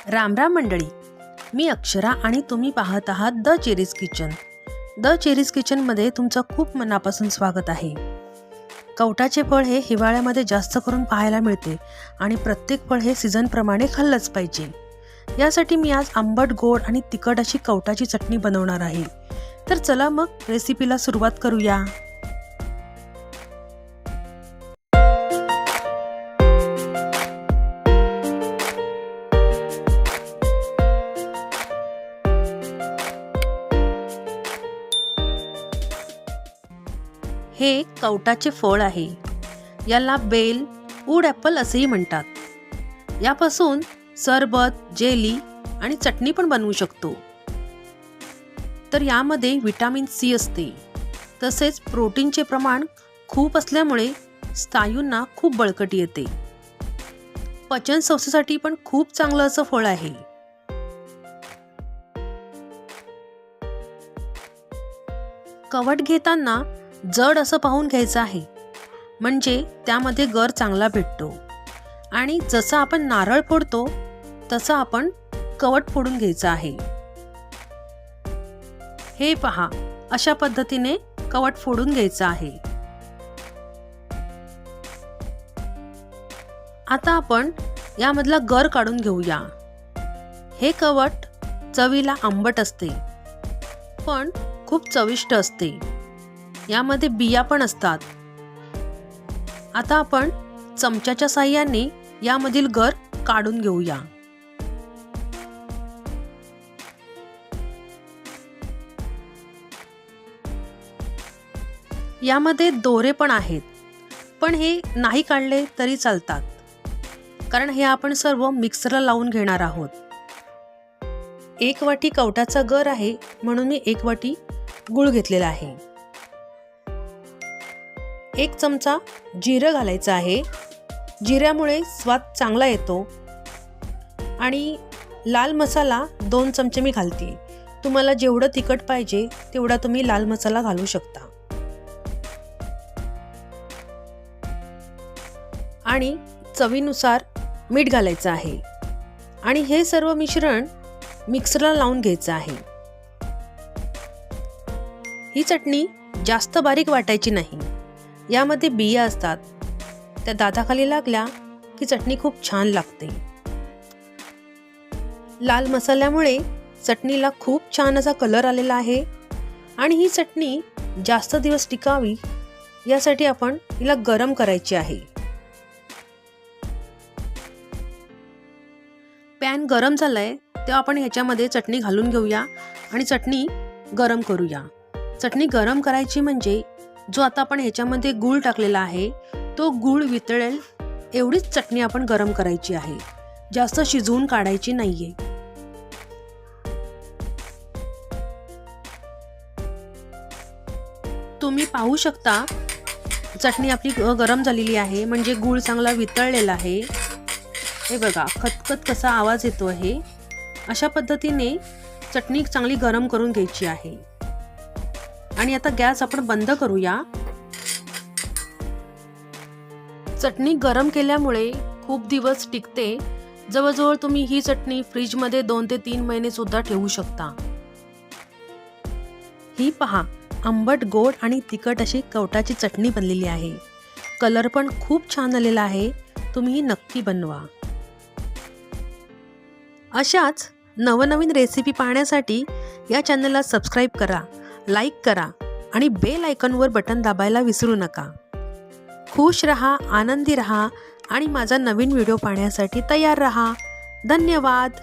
राम राम मंडळी, मी अक्षरा आणि तुम्ही पाहत आहात the cherries kitchen. The cherries किचनमध्ये तुमचं खूप मनापासून स्वागत आहे. कवटाचे फळ हे हिवाळ्यामध्ये जास्त करून पाहायला मिळते आणि प्रत्येक फळ हे सीझनप्रमाणे खाल्लंच पाहिजे. यासाठी मी आज आंबट, गोड आणि तिखट अशी कवटाची चटणी बनवणार आहे. तर चला मग रेसिपीला सुरुवात करूया. हे कवटाचे फळ आहे. याला बेल, वूड ॲपल असेही म्हणतात. यापासून सरबत, जेली आणि चटणी पण बनवू शकतो. तर यामध्ये विटॅमिन सी असते. तसेच प्रोटीनचे प्रमाण खूप असल्यामुळे स्नायूंना खूप बळकटी येते. पचन संस्थेसाठी पण खूप चांगलं असं फळ आहे. कवट घेताना जड असं पाहून घ्यायचं आहे, म्हणजे त्यामध्ये गर चांगला भेटतो. आणि जसं आपण नारळ फोडतो तसं आपण कवट फोडून घ्यायचं आहे. हे पहा, अशा पद्धतीने कवट फोडून घ्यायचं आहे. आता आपण यामधला गर काढून घेऊया. हे कवट चवीला आंबट असते, पण खूप चविष्ट असते. यामध्ये बिया पण असतात. आता आपण चमच्याच्या साहाय्याने यामधील गर काढून घेऊया. यामध्ये दोरे पण आहेत, पण हे नाही काढले तरी चालतात, कारण हे आपण सर्व मिक्सरला लावून घेणार आहोत. 1 वाटी कवटाचा गर आहे, म्हणून मी 1 वाटी गूळ घेतलेला आहे. 1 चमचा जिरं घालायचं आहे. जिऱ्यामुळे स्वाद चांगला येतो. आणि लाल मसाला 2 चमचे मी घालते. तुम्हाला जेवढं तिखट पाहिजे तेवढा तुम्ही लाल मसाला घालू शकता. आणि चवीनुसार मीठ घालायचं आहे. आणि हे सर्व मिश्रण मिक्सरला लावून घ्यायचं आहे. ही चटणी जास्त बारीक वाटायची नाही. यामध्ये बिया असतात, त्या दाताखाली लागल्या की चटणी खूप छान लागते. लाल मसाल्यामुळे चटणीला खूप छान असा कलर आलेला आहे. आणि ही चटणी जास्त दिवस टिकावी यासाठी आपण हिला गरम करायची आहे. पॅन गरम झालाय तेव्हा आपण ह्याच्यामध्ये चटणी घालून घेऊया आणि चटणी गरम करूया. चटणी गरम करायची म्हणजे जो आता आपण ह्याच्यामध्ये गूळ टाकलेला आहे तो गूळ वितळेल एवढीच चटणी आपण गरम करायची आहे. जास्त शिजवून काढायची नाहीये. तुम्ही पाहू शकता चटणी आपली गरम झालेली आहे, म्हणजे गूळ चांगला वितळलेला आहे. हे बघा, खतखत कसा आवाज येतो आहे. अशा पद्धतीने चटणी चांगली गरम करून घ्यायची आहे. आणि आता गॅस आपण बंद करूया. चटणी गरम केल्यामुळे खूप दिवस टिकते. जवळजवळ तुम्ही ही चटणी फ्रीजमध्ये 2 ते 3 महिने सुद्धा ठेवू शकता. ही पहा, आंबट, गोड आणि तिखट अशी कवटाची चटणी बनलेली आहे. कलर पण खूप छान आलेला आहे. तुम्ही ही नक्की बनवा. अशाच नवनवीन रेसिपी पाहण्यासाठी या चॅनलला सबस्क्राईब करा, लाईक करा आणि बेल आयकॉनवर बटन दाबायला विसरू नका. खुश रहा, आनंदी रहा आणि माझा नवीन व्हिडिओ पाहण्यासाठी तयार रहा. धन्यवाद.